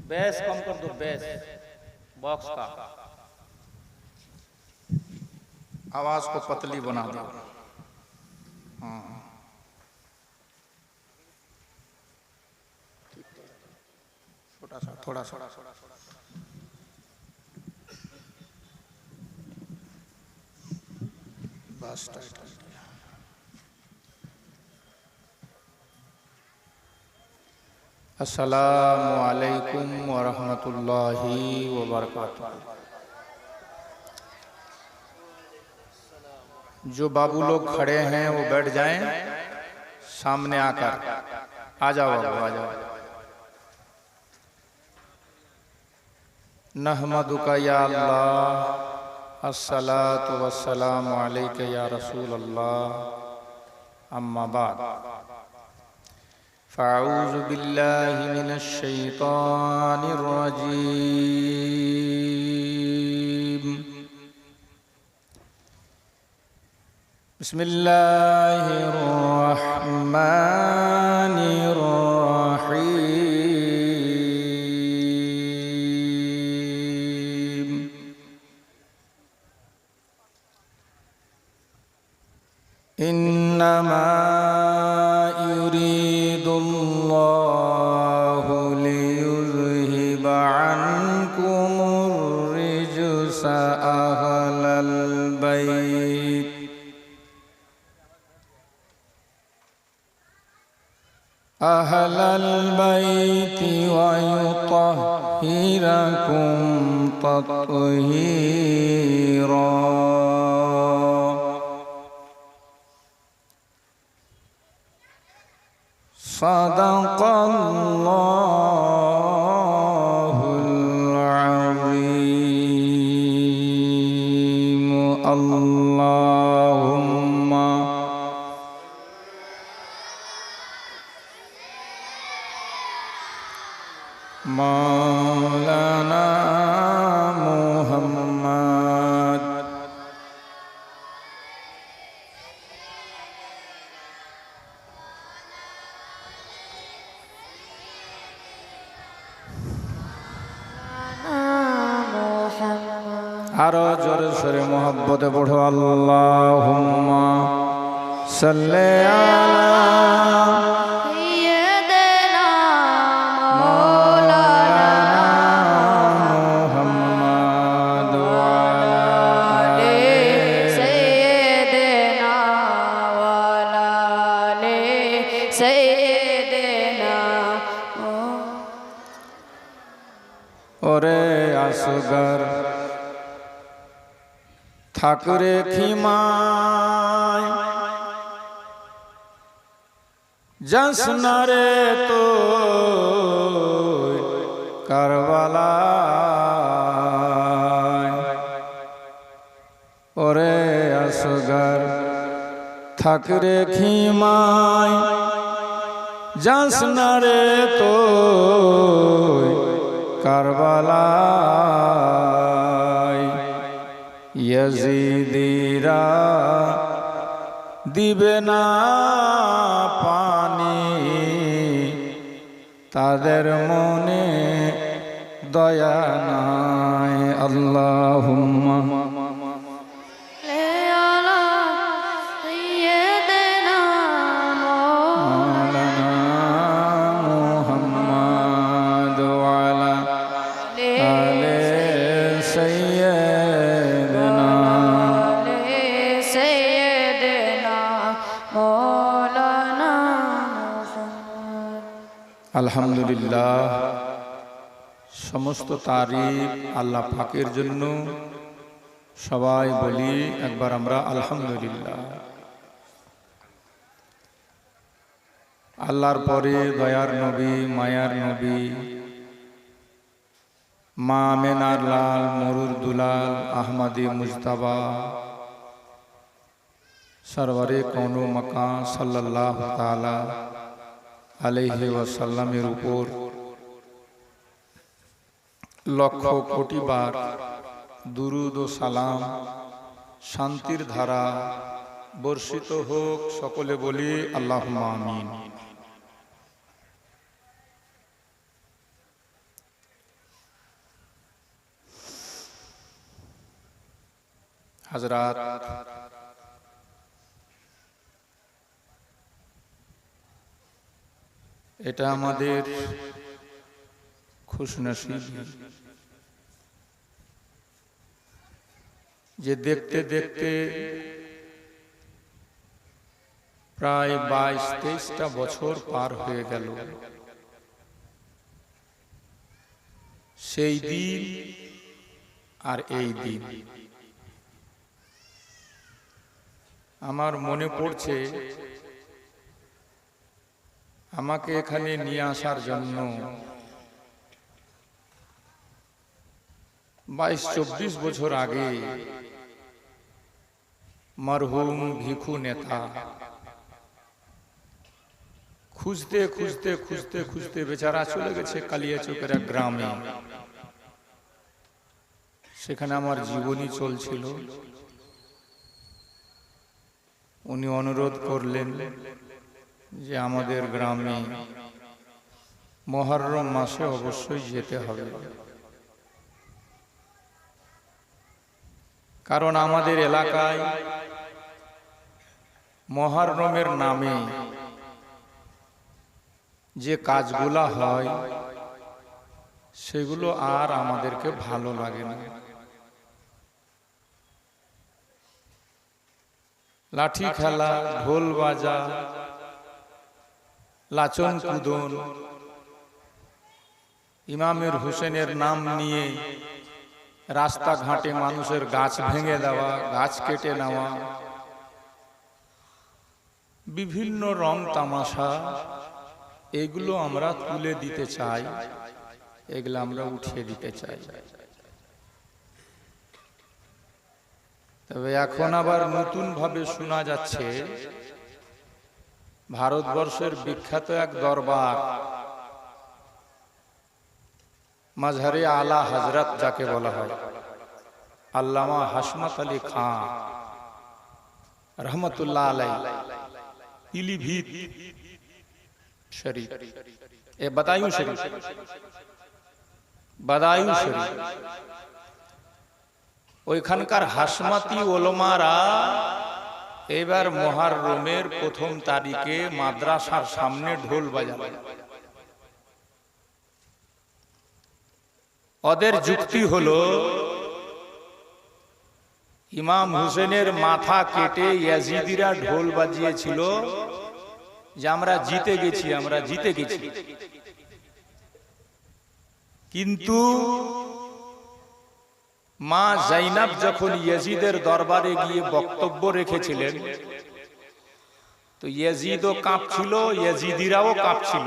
Base कम कर दो, base box का आवाज को पतली बना दो। हाँ, छोटा सा, थोड़ा सा। बस टाइट कर दिया। अस्सलामु अलैकुम वरहमतुल्लाहि वबरकातुहू। जो बाबू लोग खड़े हैं वो बैठ जाएं, सामने आकर आ जाओ, आ जाओ। नहमदुका या अल्लाह, अस्सलातु वस्सलामु अलैका या रसूल अल्लाह, अम्मा बाद। फ़अऊज़ु बिल्लाहि मिनश शैतानिर रजीम। बिस्मिल्लाहिर रहमानिर रहीम। इन्नमा युरीदुल्लाहु लियुज़हिबा अन्कुमुर रिज्सा अहलल बैति वयुत्तहिरकुम तत्हीरा। सदक़ल्लाहुल अज़ीम। अल्लाहुम्मा मौलाना मुहम्मद आरो जोरे सोरे मोहब्बते पढ़ो। अल्लाहुम्मा सल्ले अला ओरे असगर ठाकुरे खिमाय जसनरे तो करबला। ओरे असगर ठाकुरे खिमाय जसनरे तो करबलाय। यजीदीरा दिबे ना पानी, तादेर मने दया नाय। अल्लाहुम्मा আলহামদুলিল্লাহ। সমস্ত তারিফ আল্লাহ পাকের জন্য। সবাই বলি একবার আমরা আলহামদুলিল্লাহ। আল্লাহর পরে দয়ার নবী, মায়ার নবী, মা আমেনার লাল, মরুর দুলাল, আহমদে মুজতবা, সরওয়ারে কৌনো মাকান সাল্লাল্লাহু তাআলা আলাইহি ওয়াসাল্লামের উপর লক্ষ কোটি বার দুরুদ ও সালাম, শান্তির ধারা বর্ষিত হোক। সকলে বলি আল্লাহুম্মা আমিন। হযরত, এটা আমাদের খুশনসিবি যে দেখতে দেখতে প্রায় 22-23টা বছর পার হয়ে গেল। সেই দিন আর এই দিন আমার মনে পড়ছে। আমাকে এখানে নিয়ে আসার জন্য 22-24 বছর আগে মরহুম ভিখু নেতা খুঁজতে খুঁজতে খুঁজতে খুঁজতে বেচারা চলে গেছে কালিয়াচকের এক গ্রামে। সেখানে আমার জীবনী চলছিল। উনি অনুরোধ করলেন যে আমাদের গ্রামে মুহররম মাসে অবশ্যই যেতে হবে, কারণ আমাদের এলাকায় মুহররমের নামে যে কাজগুলা হয় সেগুলো আর আমাদেরকে ভালো লাগে না। লাঠি খেলা, ঢোল বাজা, লাচন কুদন, ইমামের হোসেনের নাম নিয়ে রাস্তাঘাটে মানুষের গাছ ভেঙে দেওয়া, গাছ কেটে নেওয়া, বিভিন্ন রং তামাশা, এগুলো আমরা তুলে দিতে চাই, এগুলো আমরা উঠিয়ে দিতে চাই। তবে এখন আবার নতুন ভাবে শোনা যাচ্ছে ভারতবর্ষের বিখ্যাত এক দরবার মাঝহারে আলা হযরত যাকে বলা হয়, আল্লামা হাশমত আলী খান রহমতুল্লাহ আলাইহি, পিলিভীত শরীফ, এ বদায়ু শরীফ, বদায়ু শরীফ, ওইখানকার হাশমাতি ওলামারা এবার মুহররমের প্রথম তারিখে মাদ্রাসার সামনে ঢোল বাজাবে। ওদের যুক্তি হলো ইমাম হুসেনের মাথা কেটে ইয়াজিদিরা ঢোল বাজিয়েছিল যে আমরা জিতে গেছি, আমরা জিতে গেছি। কিন্তু মা জাইনাব যখন ইয়াজিদের দরবারে গিয়ে বক্তব্য রেখেছিলেন, তো ইয়াজিদও কাঁপছিল, ইয়াজিদিরাও কাঁপছিল।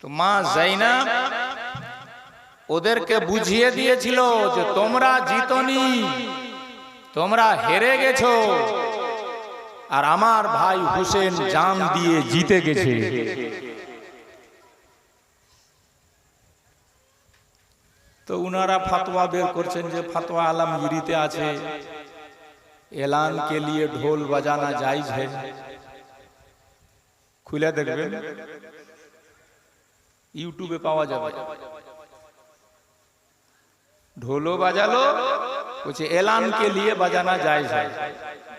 তো মা জাইনাব ওদেরকে বুঝিয়ে দিয়েছিল যে তোমরা জিতনি, তোমরা হেরে গেছো, আর আমার ভাই হুসেন জান দিয়ে জিতে গেছে। তো উনারা ফতোয়া বের করছেন যে ফতোয়া আলমগীরিতে আছে এলান কে লিয়ে ঢোল বাজানা জায়েজ है। খুলে দেখবেন, ইউটিউবে পাওয়া যাবে। ঢোলও বাজালো, বলছে এলান কে লিয়ে বাজানা জায়েজ है,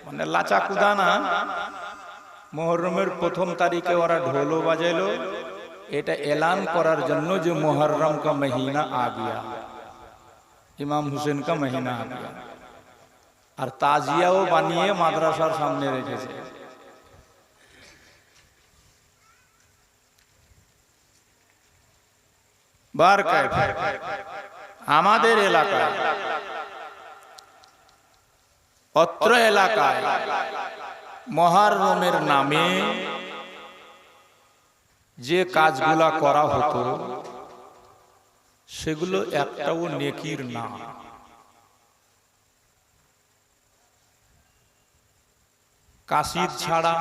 মানে লাচা কুদানা। মুহররমের প্রথম তারিখে ওরা ঢোলও বাজাইলো, এটা এলান করার জন্য যে মুহররম का महीना आ गया, ইমাম হুসেন का महीना आ गया। আর তাজিয়াও বানিয়ে মাদ্রাসার সামনে রেখেছে। আমাদের এলাকায়, অত্র এলাকায় মুহররমের নামে যে কাজগুলা করা হতো সেগুলো একটাও নেকির না। কাসিদ ছাড়া,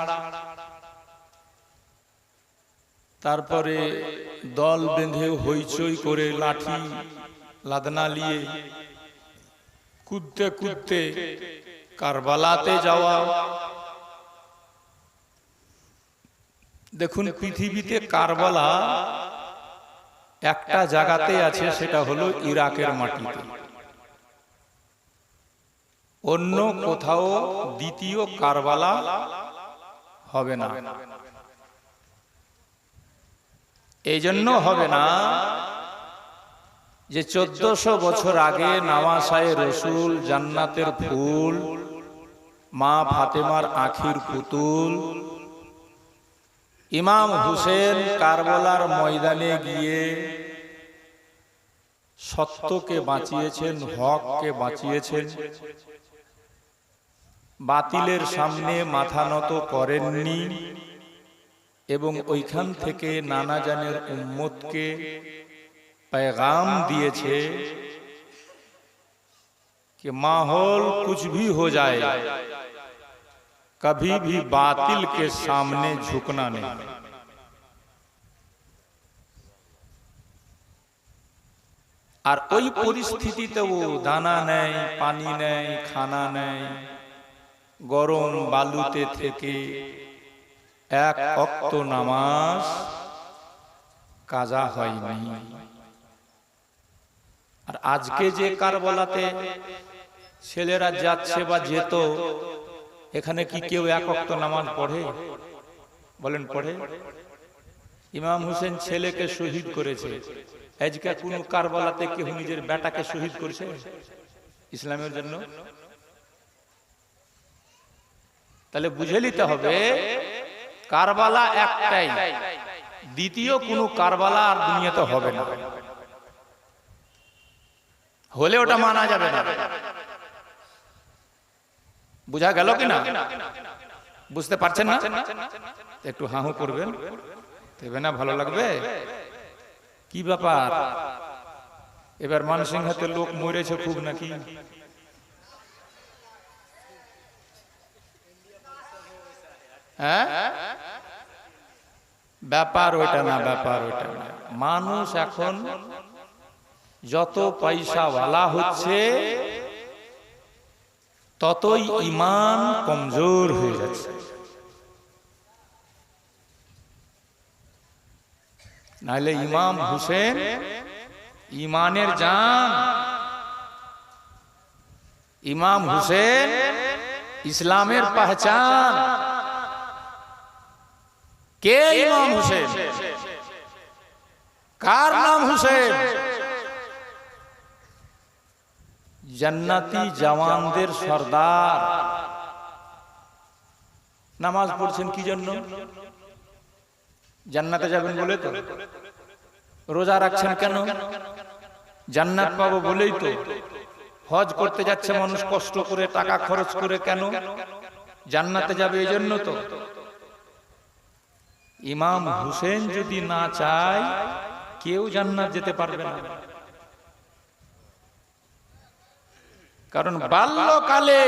তারপরে দল বেঁধে হইচই করে লাঠি লাদনা নিয়ে কুদতে কুদতে কারবালাতে যাওয়া। দেখুন, পৃথিবীতে কারবালা একটা জায়গাতে আছে, সেটা হলো ইরাকের মাটিতে। অন্য কোথাও দ্বিতীয় কারবালা হবে না। এই জন্য হবে না যে 1400 বছর আগে নাওয়াসায়ে রসুল, জান্নাতের ফুল, মা ফাতেমার আখির পুতুল ইমাম হুসেন কারবালার ময়দানে গিয়ে সত্যকে বাঁচিয়েছেন, হককে বাঁচিয়েছেন, বাতিলের সামনে মাথা নত করেননি এবং ওইখান থেকে নানা জানের উম্মতকে पैगाम दिए कि माहौल कुछ भी हो जाए, कभी भी बातिल के सामने झुकना नहीं। और ওই পরিস্থিতিতেও দানা নেই, পানি নেই, খানা নেই, গরম বালুতে থেকে এক ওয়াক্ত নামাজ কাজা হয়নি। আর আজকে যে কারবালাতে ছেলেরা যাচ্ছে বা যেত, এখানে কি কেউ এক ওয়াক্ত নামাজ পড়ে? বলেন পড়ে? ইমাম হুসেন ছেলেকে শহীদ করেছে, আজকে কোন কারবালাতে কেউ নিজের বেটাকে শহীদ করেছে ইসলামের জন্য? তাহলে বুঝে নিতে হবে কারবালা একটাই, দ্বিতীয় কোন কারবালা আর দুনিয়াতে হবে না। হলে ওটা মানা যাবে না। বুঝা গেল কিনা? বুঝতে পারছেন না? একটু হাহু করবেন, তবে না ভালো লাগবে। কি ব্যাপার, এবার মানসিংহাতে লোক মরেছে খুব নাকি? হ্যাঁ, ব্যাপার ওইটা না, ব্যাপার ওইটা না। মানুষ এখন যত পয়সাওয়ালা হচ্ছে ততই ঈমান কমজোর হয়ে যাচ্ছে। নাহলে ইমাম হুসেন ঈমানের জান, ইমাম হুসেন ইসলামের পহচান। কে ইমাম হুসেন? কার নাম হুসেন? জান্নাতি জওয়ানদের সর্দার। নামাজ পড়ছেন কি জন্য? জান্নাতে যাবেন বলে তো। রোজা রাখছেন কেন? জান্নাত পাবো বলেই তো। হজ করতে যাচ্ছে মানুষ কষ্ট করে, টাকা খরচ করে, কেন? জান্নাতে যাবে এই জন্য তো। ইমাম হুসেন যদি না চায় কেউ জান্নাত যেতে পারবে না। কারণ বাল্যকালে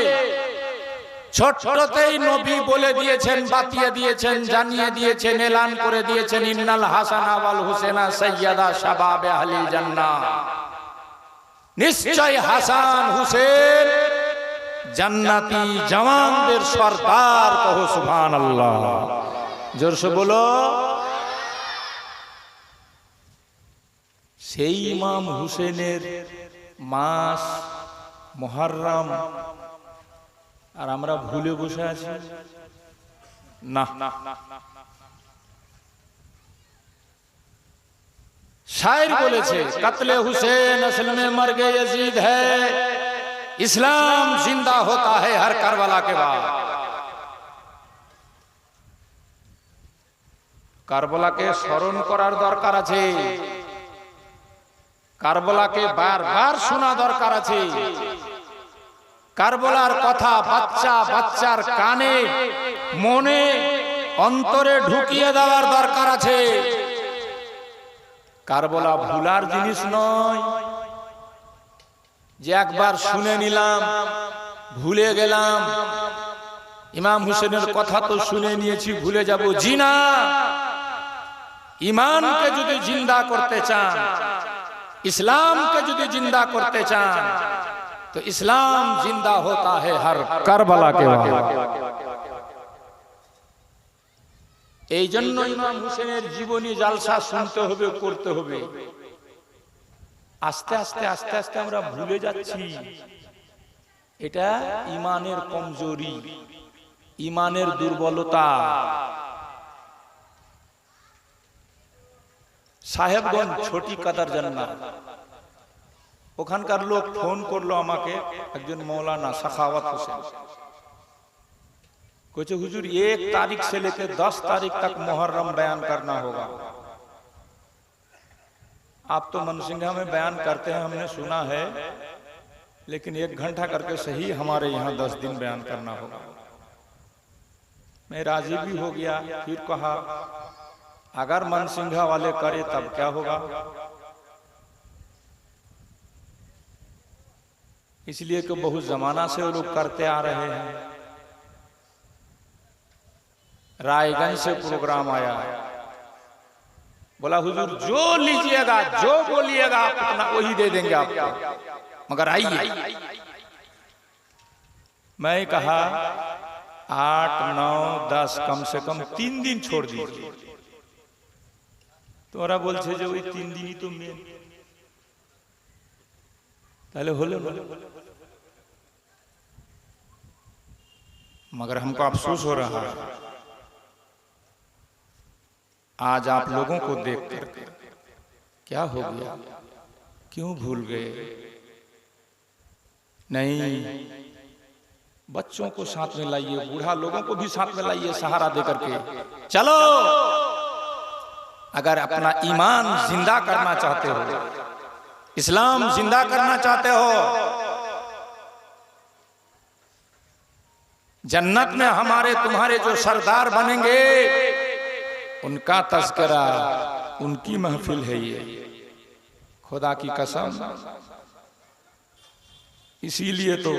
ছোটতেই নবী বলে দিয়েছেন, বাতিয়ে দিয়েছেন, জানিয়ে দিয়েছেন, এলান করে দিয়েছেন, ইন্নাল হাসানা ওয়াল হুসেনা সাইয়্যিদা শাবাবে আহলিল জান্নাহ। নিশ্চয় হাসান হুসেন জান্নাতি জওয়ানদের সরদার। কহো সুবহানাল্লাহ, জোরসে বলো। সেই ইমাম হুসেনের মাস মুহররম, আর আমরা ভুলে বসে আছি না। শায়ের বলেছে, কতলে হুসেন असल में मर गए यजीद है, इस्लाम जिंदा होता है हर करबला के बाद। কারবালাকে স্মরণ করার দরকার আছে, কারবালাকে বারবার শোনা দরকার আছে। কারবালার কথা বাচ্চা বাচ্চার কানে, মনে, অন্তরে ঢুকিয়ে দেওয়ার দরকার আছে। কারবালা ভুলার জিনিস নয় যে একবার শুনে নিলাম ভুলে গেলাম, ইমাম হুসেনের কথা তো শুনে নিয়েছি ভুলে যাব। জি না, ঈমানকে যদি জিন্দা করতে চান, ইসলামকে যদি জিন্দা করতে চান, তো ইসলাম জিন্দা होता है हर কারবালা के बाद। এই জন্য ইমাম হুসেনের জীবনী জালসা শুনতে হবে, করতে হবে। আস্তে আস্তে আস্তে আস্তে আমরা ভুলে যাচ্ছি। এটা ইমানের কমজোরি, ইমানের দুর্বলতা। সাহেবগঞ্জ ছোটি কাদার জান্নাত, ওখানকার লোক ফোন করলো আমাকে, একজন मौलाना सखावत हुसैन, कहते हुजूर 1 तारीख से लेकर 10 तारीख तक मुहर्रम बयान करना होगा। आप तो मनसिंघा में बयान करते हैं, हमने सुना है, लेकिन 1 घंटा करके सही हमारे यहाँ 10 दिन बयान करना होगा। मैं राजी भी हो गया। फिर कहा अगर मनसिंघा वाले करे तब क्या होगा। इसलिए कि बहुत जमाना से वो लोग करते आ रहे हैं। रायगंज से प्रोग्राम आया, बोला हुजूर जो लीजिएगा, जो बोलिएगा आप उतना वही दे देंगे आपको, मगर आइए। मैं कहा 8, 9, 10 कम से कम 3 दिन छोड़ दीजिए। तो ওরা বলছে যে ওই 3 দিনই তো মেন, তাহলে হলো না। मगर हमको अफसोस हो रहा है आज आप लोगों को देखकर, क्या हो गया, क्यों भूल गए। नहीं, बच्चों को साथ में लाइए, बूढ़ा लोगों को भी साथ में लाइए, सहारा देकर के चलो। अगर अपना ईमान जिंदा करना चाहते हो, इस्लाम जिंदा करना चाहते हो, जन्नत में हमारे तुम्हारे जो सरदार बनेंगे उनका तज़किरा, उनकी महफिल है ये, खुदा की कसम। इसीलिए तो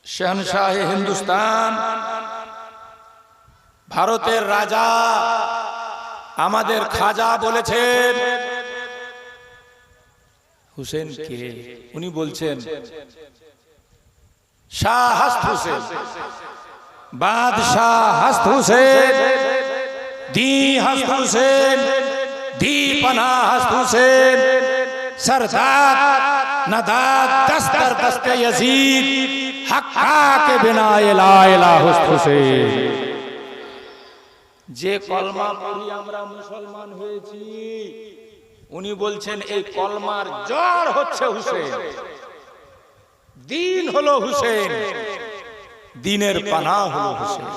शहनशाह हिंदुस्तान, ভারতের রাজা আমাদের খাজা বলেছেন হুসেন কে, উনি বলছেন শাহ হস্ত হুসেন, বাদশাহ হস্ত হুসেন, दी हस्त हुसैन, दी पना हस्त हुसैन, सरदार नदाद दस्तर दस्ते यजीद, हक्का के बिना ला इला हस्त हुसैन। যে কলমা পড়ি আমরা মুসলমান হয়েছি, উনি বলছেন এই কলমার জড় হচ্ছে হুসেন, দিন হলো হুসেন, দিনের পানা হলো হুসেন।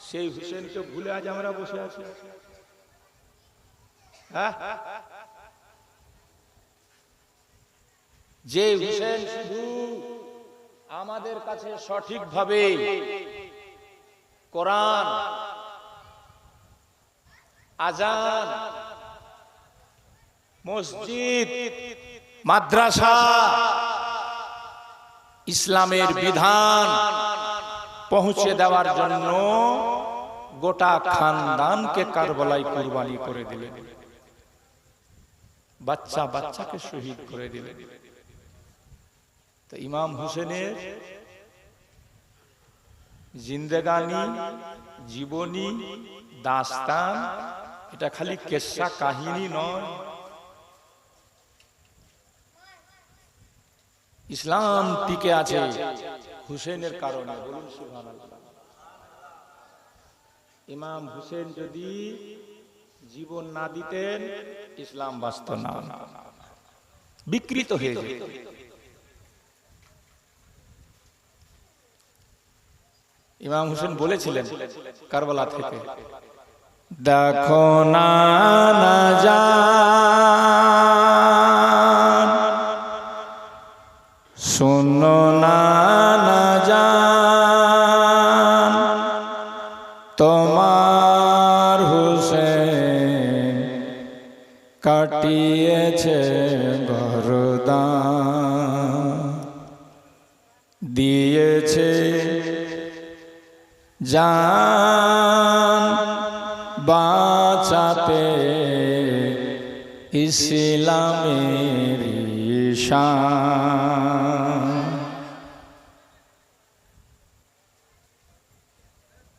সেই হুসেনকে ভুলে আজ আমরা বসে আছি। যে হুসেন শুধু আমাদের কাছে সঠিকভাবে কোরআন, আজান, মসজিদ, মাদ্রাসা, ইসলামের বিধান পৌঁছে দেওয়ার জন্য গোটা খানদানকে কারবালায় কুরবানি করে দিলেন, বাচ্চা বাচ্চাকে শহীদ করে দিলেন। তো ইমাম হুসেনের জিন্দেগানি, জীবনী, দাস্তান এটা খালি কেসা কাহিনী নয়, ইসলাম টিকে আছে হুসেনের কারণে। বলুন সুবহানাল্লাহ। ইমাম হুসেন যদি জীবন না দিতেন ইসলাম বাঁচত না, বিকৃত হয়ে যেত। ইমাম হুসেন বলেছিলেন কারবালা থেকে, দেখো না না জান, শোনো না না জান, তোমার হুসেন কাটিয়েছে গরদান, দিয়েছে জান বাঁচাতে ইসলামের শান।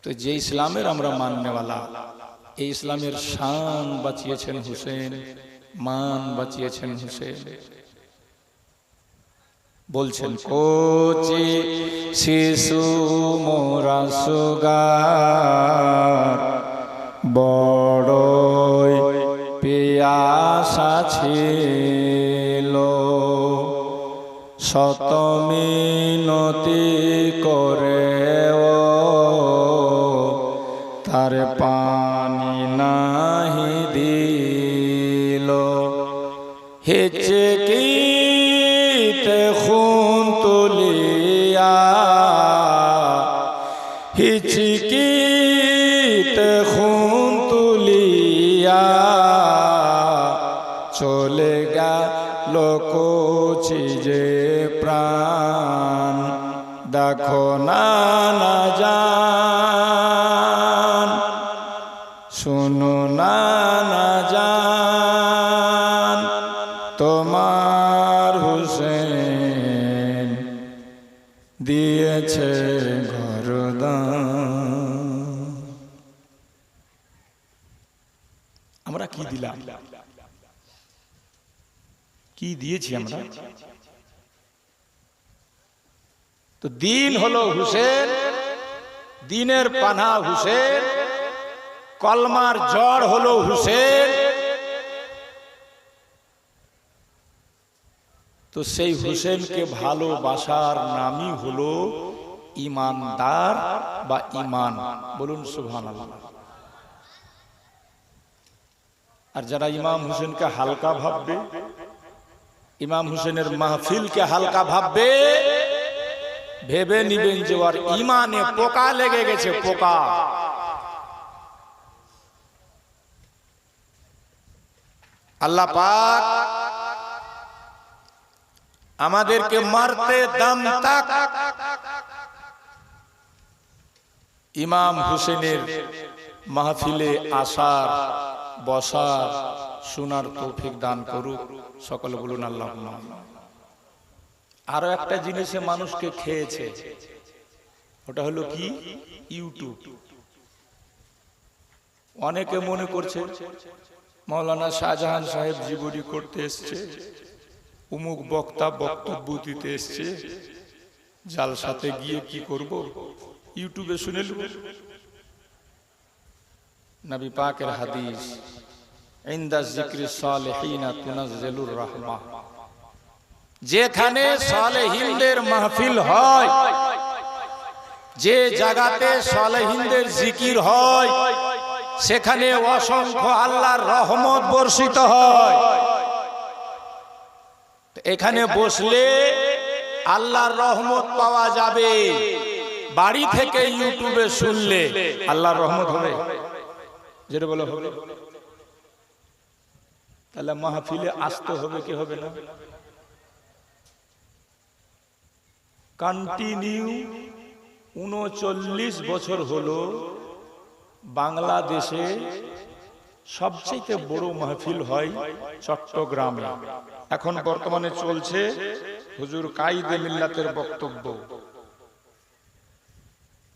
তো যে ইসলামের আমরা মাননেওয়ালা, এই ইসলামের শান বাঁচিয়েছেন হুসেন, মান বাঁচিয়েছেন হুসেন। বলছেন কচি শিশু মোরা সুগার বড়ই পিয়াসা ছিল, শত মিনতি করেও তার পানি নাহি দিল। হিচকিতে খুন তুলিয়া, হিচকিতে খুন তুলিয়া চলে গেল কচি যে প্রাণ। দেখো না না জান, শুনো না না জান, তোমার হুসেন দিয়েছে গরদান। আমরা কি দিলাম, কি দিয়েছি আমরা? তো দিন হলো হুসেন, দিনের পানা হুসেন, কলমার জ্বর হলো হুসেন। তো সেই হুসেনকে ভালোবাসার নামই হলো ইমানদার বা ইমান। বলুন সুবহানাল্লাহ। আর যারা ইমাম হুসেনকে হালকা ভাববে, ইমাম হুসেনের মাহফিলকে হালকা ভাববে, ভেবে নিবেন যে ওর ইমানে পোকা লেগে গেছে, পোকা। আল্লাহ পাক আমাদেরকে মারতে দম তক ইমাম হুসেনের মাহফিলে আসার, বসার, শোনার তৌফিক দান করুক। সকলে বলুন আল্লাহুম্মা। আরো একটা জিনিসে মানুষকে খেয়েছে, ওটা হলো কি? ইউটিউব। অনেকে মনে করছে মাওলানা শাহজাহান সাহেব জীবনী করতে এসছে, অমুক বক্তা বক্তব্য দিতে এসছে, জালসাতে গিয়ে কি করব, ইউটিউবে শুনে নেব। নবী পাকের হাদিস, ইনদা যিকরি সালিহিনা তুনাজ্জালুর রাহমা। যেখানে সালেহিনদের মাহফিল হয়, যে জায়গাতে সালেহিনদের জিকির হয়, সেখানে অসংখ্য আল্লাহর রহমত বর্ষিত হয়। এখানে বসলে আল্লাহর রহমত পাওয়া যাবে। বাড়ি থেকে ইউটিউবে শুনলে আল্লাহর রহমত হবে? যেটা বলে হবে। তাহলে মাহফিলে আসতে হবে কি হবে না? কন্টিনিউ 39 বছর হলো বাংলাদেশে সবচেয়ে বড় মাহফিল হয় চট্টগ্রামে। এখন বর্তমানে চলছে হুজুর কায়েদে মিল্লাতের বক্তব্য।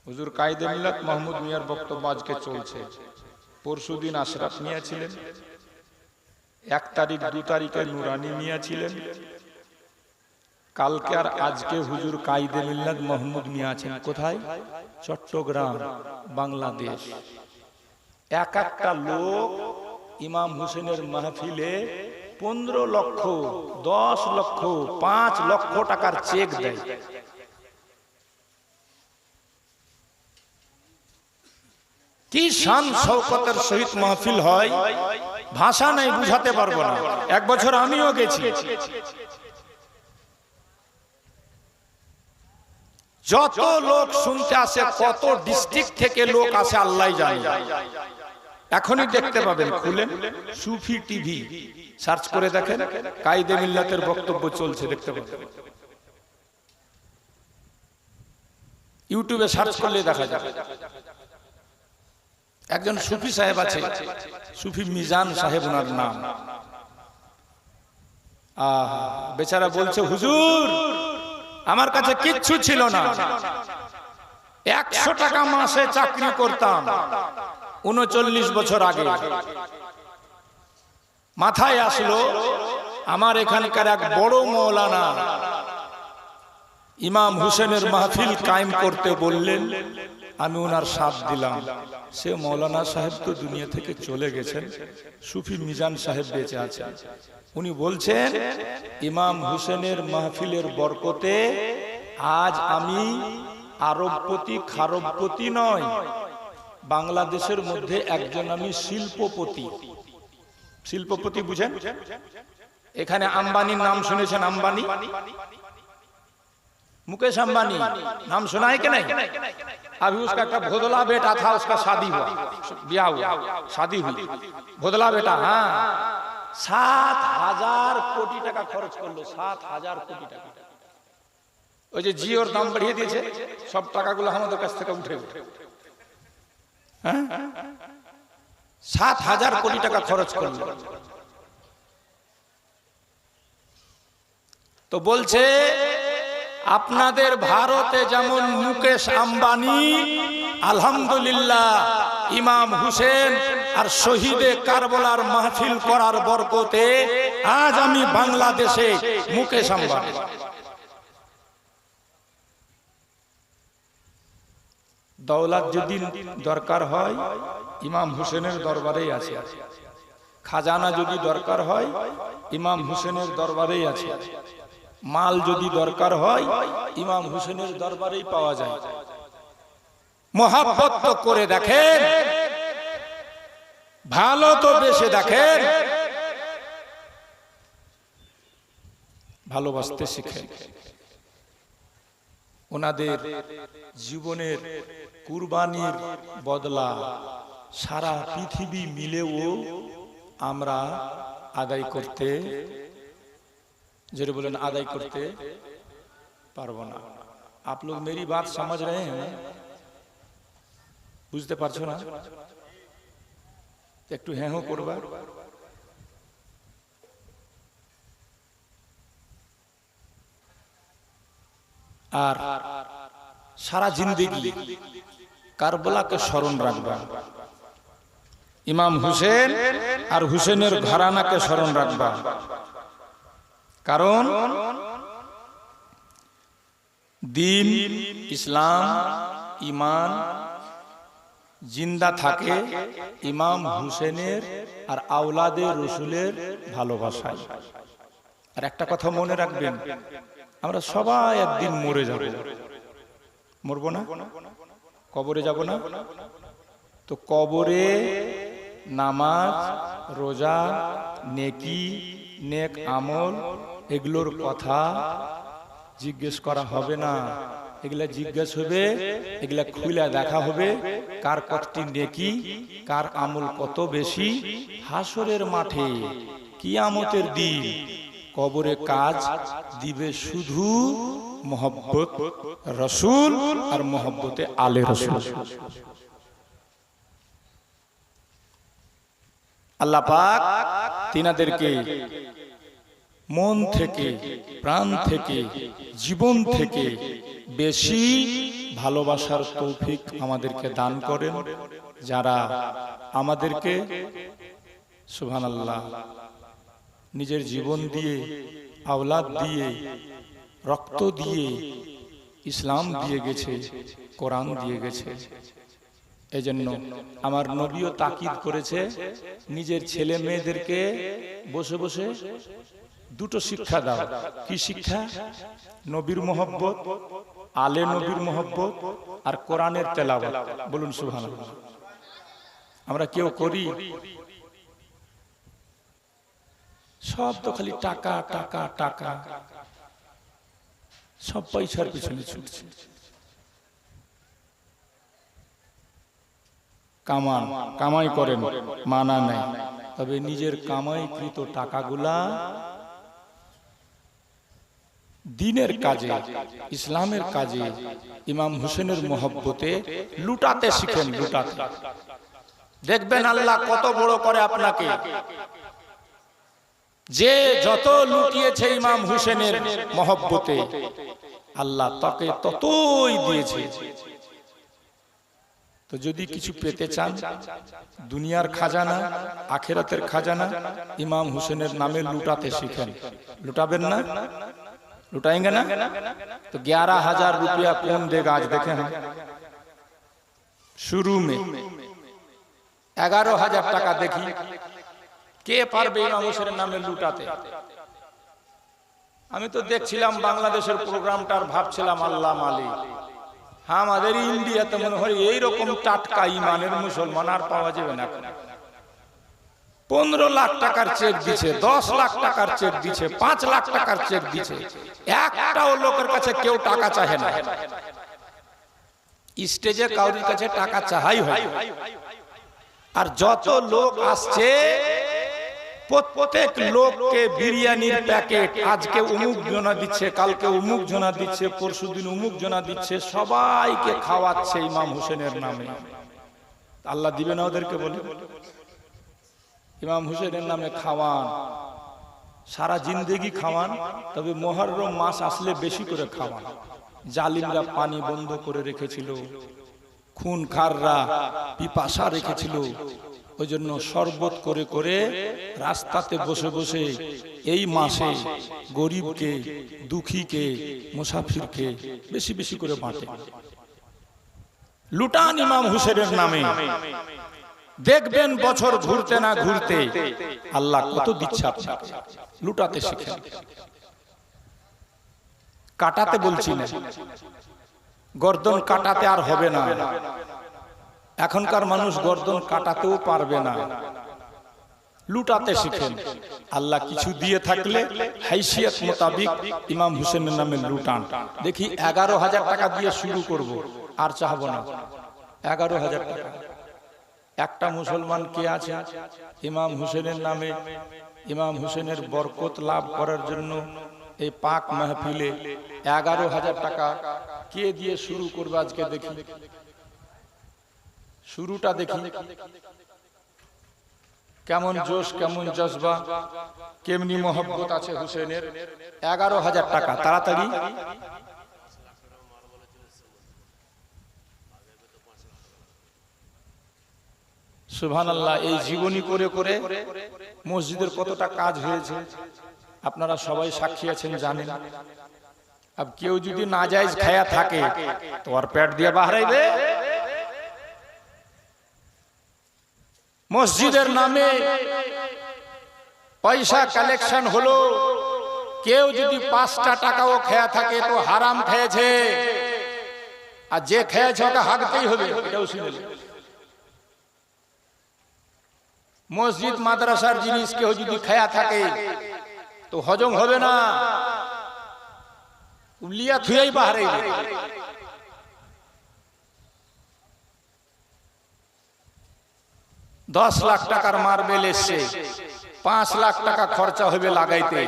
হুজুর কায়েদে মিল্লাত মাহমুদ মিয়ার বক্তব্য আজকে চলছে। পরশুদিন আশরাফ মিয়া ছিলেন, 1 তারিখ 2 তারিখে নুরানি মিয়া ছিলেন, কালকে আর আজকে হুজুর কায়েদে মিল্লাত মাহমুদ মিয়া আছেন। কোথায়? চট্টগ্রাম, বাংলাদেশ। এক একটা লোক ইমাম হুসেনের মাহফিলে 15 লক্ষ, 10 লক্ষ, 5 লক্ষ টাকার চেক দেয়। কি শান শওকতের সহিত মাহফিল হয়, ভাষা নাই, বুঝাতে পারবো না। এক বছর আমিও গেছি। যত লোক শুনতে আসে, কত ডিস্ট্রিক্ট থেকে লোক আসে আল্লাহ জানে। এখনই দেখতে পাবেন, খুলেন সুফি টিভি সার্চ করে দেখেন, কায়েদে মিল্লাতের বক্তব্য চলছে, দেখতে পাবেন। ইউটিউবে সার্চ করলে দেখা যাবে। একজন সুফি সাহেব আছে, সুফি মিজান সাহেব ওনার নাম। বেচারা বলছে, হুজুর আমার কাছে কিচ্ছু ছিল না, 100 টাকা মাসে চাকরি করতাম 39 বছর আগে। মাথায় আসলো আমার এখানকার এক বড় মৌলানা ইমাম হুসেনের মাহফিল কায়েম করতে বললেন, আমি ওনার সাথ দিলাম। সে মৌলানা সাহেব তো দুনিয়া থেকে চলে গেছেন, সুফি মিজান সাহেব বেঁচে আছেন। উনি বলছেন, ইমাম হুসেনের মাহফিলের বরকতে আজ আমি আরবপতি খারবপতি নয়, বাংলাদেশের মধ্যে একজন আমি শিল্পপতি। শিল্পপতি বুঝেন? এখানে আম্বানির নাম শুনেছেন? আম্বানি, मुकेश अंबानी नाम सुना है कि नहीं? अभी उसका का भोदला बेटा था, उसका शादी हुआ, ब्याह हुआ, शादी हुई, भोदला बेटा। हाँ, 7,000 কোটি টাকা খরচ করলো, 7,000 কোটি টাকা। ওই যে জিওর দাম বাড়িয়ে দিয়েছে, সব টাকাগুলো আমাদের কাছ থেকে উঠে উঠে, হ্যাঁ, 7,000 কোটি টাকা খরচ করলো। তো বলছে, আপনাদের ভারতে যেমন মুকেশ আম্বানি, আলহামদুলিল্লাহ ইমাম হুসেন আর শহীদে কারবালার মাহফিল করার বরকতে আজ আমি বাংলাদেশে মুকেশ আম্বানি। দৌলত যদি দরকার হয় ইমাম হুসেনের দরবারেই আছে, খাজানা যদি দরকার হয় ইমাম হুসেনের দরবারেই আছে, মাল যদি দরকার হয় ইমাম হুসেনের দরবারেই পাওয়া যায়। মোহাব্বত তো করে দেখেন, ভালো তো বেশে দেখেন, ভালোবাসতে শিখেন। ওনাদের জীবনের কুরবানির বদলা সারা পৃথিবী মিলেও আমরা আদায় করতে, जरूर बोले ना, आदाय करते पारबो ना। आप लोग मेरी बात समझ रहे हैं ना? बुझते पारछो ना? एकटू হ্যাঁ হো করবা। আর সারা জিন্দেগি কারবালাকে স্মরণ রাখবা, ইমাম হুসেন আর হুসেনের ঘরানাকে স্মরণ রাখবা। কারণ দিন, ইসলাম, ঈমান জিন্দা থাকে ইমাম হুসেনের আর আওলাদে রসুলের ভালোবাসায়। আর একটা কথা মনে রাখবেন, আমরা সবাই একদিন মরে যাব। মরবো না? কবরে যাব না? তো কবরে নামাজ, রোজা, নেকি, নেক আমল এগুলোর কথা জিজ্ঞেস করা হবে না। এগুলা জিজ্ঞেস হবে, এগুলা খুলে দেখা হবে কার কতটি নেকি, কার আমল কত বেশি। হাসরের মাঠে কিয়ামতের দিন কবরে কাজ দিবে শুধু মোহব্বত রসুল আর মোহব্বতে আলে রসুল। আল্লাহ পাক তিনাদেরকে মন থেকে, প্রাণ থেকে, জীবন থেকে বেশি ভালোবাসার তৌফিক আমাদেরকে দান করেন, যারা আমাদেরকে সুবহানাল্লাহ নিজের জীবন দিয়ে, আওলাদ দিয়ে, রক্ত দিয়ে ইসলাম দিয়ে গেছে, কোরআন দিয়ে গেছে। এজন্য আমার নবীও তাকিদ করেছে, নিজের ছেলে মেয়েদেরকে বসে বসে দুটো শিক্ষা দাও। কি শিক্ষা? নবীর মোহব্বত, আলে নবীর মোহব্বত আর কোরআনের তেলাওয়াত। বলুন সুবহানাল্লাহ। আমরা কেউ করি? সব তো খালি টাকা টাকা টাকা, সব পয়সার পিছনে ছুটছে। কামাই করেন, মানা নাই, তবে নিজের কামাইকৃত টাকাগুলা দিনের কাজে, ইসলামের কাজে, ইমাম হুসেনের মোহব্বতে লুটাতে শিখেন। লুটাতে দেখবেন আল্লাহ কত বড় করে আপনাকে। যে যত লুটিয়েছে ইমাম হুসেনের মোহব্বতে, আল্লাহ তাকে ততই দিয়েছে। তো যদি কিছু পেতে চান, দুনিয়ার খাজানা, আখিরাতের খাজানা ইমাম হুসেনের নামে লুটাতে শিখেন। লুটাবেন না? लुटाएंगे ना? तो 11,000 रुपया कौन देगा आज देखे हैं। शुरू में 11,000 টাকা দেখি কে পারবে ইমাম হোসেনের নামে লুটাতে। আমি তো দেখছিলাম বাংলাদেশের প্রোগ্রামটার ভাবছিলাম আল্লাহ মালিক, আমাদের ইন্ডিয়াতে মনে হয় এইরকম টাটকা ইমানের মুসলমান আর পাওয়া যাবে না। 15 লাখ টাকার চেক দিচ্ছে, 10 লাখ টাকার চেক দিচ্ছে, 5 লাখ টাকার চেক দিচ্ছে, একটাও লোকের কাছে কেউ টাকা চাহে না। স্টেজে কাউরির কাছে টাকা চাহাই হয়। আর যত লোক আসছে প্রত্যেক লোককে বিরিয়ানির প্যাকেট, আজকে অমুক জনা দিচ্ছে, কালকে অমুক জনা দিচ্ছে, পরশুদিন অমুক জনা দিচ্ছে, সবাইকে খাওয়াচ্ছে ইমাম হোসেনের নামে। আল্লাহ দিবে না ওদেরকে? বলে ইমাম হোসেনের নামে খাওয়ান, সারা জিন্দেগি খাওয়ান, তবে মুহররম মাস আসলে বেশি করে খাওয়ান। জালিমরা পানি বন্ধ করে রেখেছিল, খুনখাররা পিপাসা রেখেছিল, ওই জন্য শরবত করে করে রাস্তাতে বসে বসে এই মাসে গরিবকে, দুঃখীকে, মুসাফিরকে বেশি বেশি করে বাঁটে। লুটান ইমাম হোসেনের নামে, দেখবেন বছর ঘুরতে না ঘুরতে আল্লাহ কত দিচ্ছে আপনাকে। লুটাতে শিখেন, কাটাতে বলছি না, গর্দন কাটাতে আর হবে না। এখনকার মানুষ গর্দন কাটাতেও পারবে না। লুটাতে শিখেন। আল্লাহ কিছু দিয়ে থাকলে হাইসিয়ত মোতাবিক ইমাম হোসেনের নামে লুটান। দেখি 11,000 টাকা দিয়ে শুরু করব, আর চাহবো না। 11,000 টাকা। একটা মুসলমান কে আছে ইমাম হোসেনের নামে, ইমাম হোসেনের বরকত লাভ করার জন্য এই পাক মাহফিলে 11,000 টাকা কে দিয়ে শুরু করবে আজকে দেখি। শুরুটা দেখি কেমন জোশ, কেমন জজবা, কেমনি মহব্বত আছে হোসেনের। 11,000 টাকা তাড়াতাড়ি। সুবহানাল্লাহ। এই জীবনী করে করে মসজিদের কতটা কাজ হয়েছে আপনারা সবাই সাক্ষী আছেন, জানেন। अब কেউ যদি নাজায়েজ খায়া থাকে তো আর পেট দিয়ে বাহরাইবে। মসজিদের নামে পয়সা কালেকশন হলো, কেউ যদি 5টা টাকাও খেয়া থাকে তো হারাম খেয়েছে, আর যে খেয়েছে ওকে হাঁকতেই হবে, এটাও শুনেন। মসজিদ মাদ্রাসার জিনিস কেউ যদি খেয়া থাকে তো হজম হবে না, উলিয়া থুয়াই বাহারাইবে। দশ লাখ টাকার মার্বেল এসছে, 5 লাখ টাকা খরচা হবে লাগাইতে।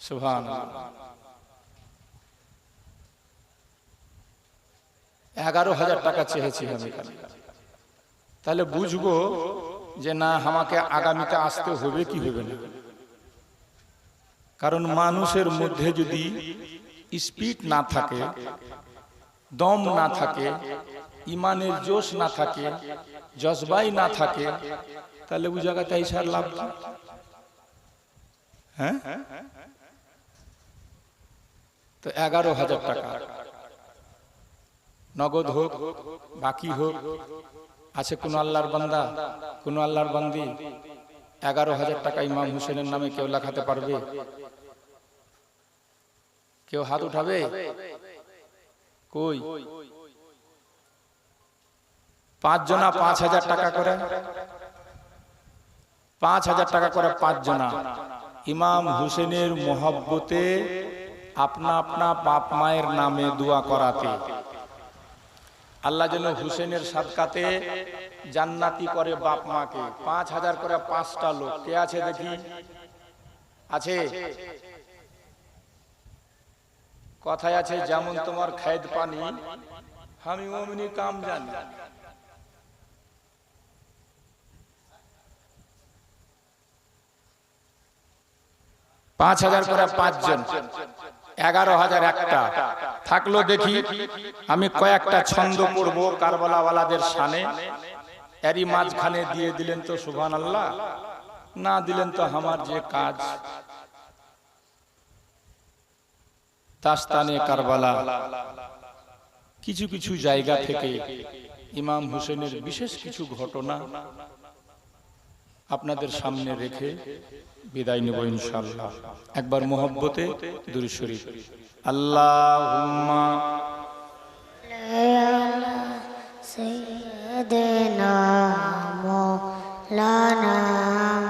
সুবহানাল্লাহ। 11,000 টাকা চেয়েছি আমি। তাহলে বুঝবো যে না, আমাকে আগামীতে আসতে হবে কি হবে না। কারণ মানুষের মধ্যে যদি স্পিড না থাকে, দম না থাকে, ইমানের জোশ না থাকে, জজবাই না থাকে, তাহলে ওই জায়গাতে আইসার লাভ কি? হ্যাঁ, তো 11,000 টাকা নগদ হোক, বাকি হোক, আছে কোন আল্লাহর বান্দা, কোন আল্লাহর বান্দি 11,000 টাকা ইমাম হোসেনের নামে কেউ লেখাতে পারবে? কেউ হাত উঠাবে? কই? 5 জনা 5,000 টাকা করে, 5,000 টাকা করে 5 জনা ইমাম হোসেনের মোহাব্বতে আপনা আপনা বাপ মায়ের নামে দোয়া করাতে, আল্লাহ যেন হুসেনের সাদকাতে জান্নাতি করে বাপ মাকে। 5,000 করে 5টা লোক। কে আছে দেখি? আছে? কথায় আছে, যেমন তোমার খাইদ পানি আমি অমনি কাম জানি। পাঁচ 5,000 করে 5 জন, 11,000 একটা থাকলো। দেখি আমি কয়েকটা ছন্দ পড়ব কারবালাওয়ালাদের শানে, এরই মাঝখানে দিয়ে দিলেন তো সুবহানাল্লাহ, না দিলেন তো আমার যে কাজ। তাস্তানে কারবালা কিছু কিছু জায়গা থেকে ইমাম হোসেনের বিশেষ কিছু ঘটনা আপনাদের সামনে রেখে বিদায় নেব ইনশাআল্লাহ। একবার মোহব্বতে দুরূদ শরীফ। আল্লাহুম্মা সাইয়্যিদিনা মাওলানা